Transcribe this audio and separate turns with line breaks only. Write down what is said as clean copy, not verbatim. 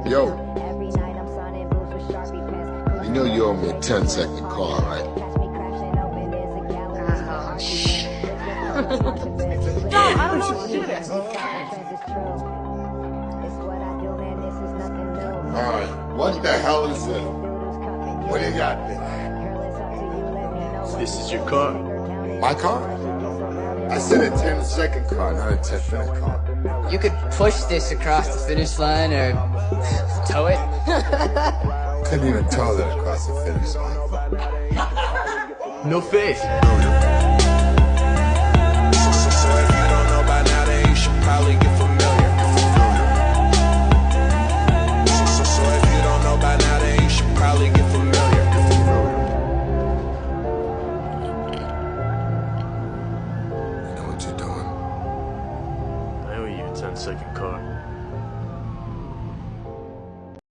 Yo, you know you owe me a 10-second call, right?
Oh, shit. No, I don't know what to do this.
Alright, what the hell is it? What do you got there?
This is your car.
My car? I said a 10-second car, not a 10-minute car.
You could push this across the finish line or tow it.
Couldn't even tow that across the finish line.
No faith.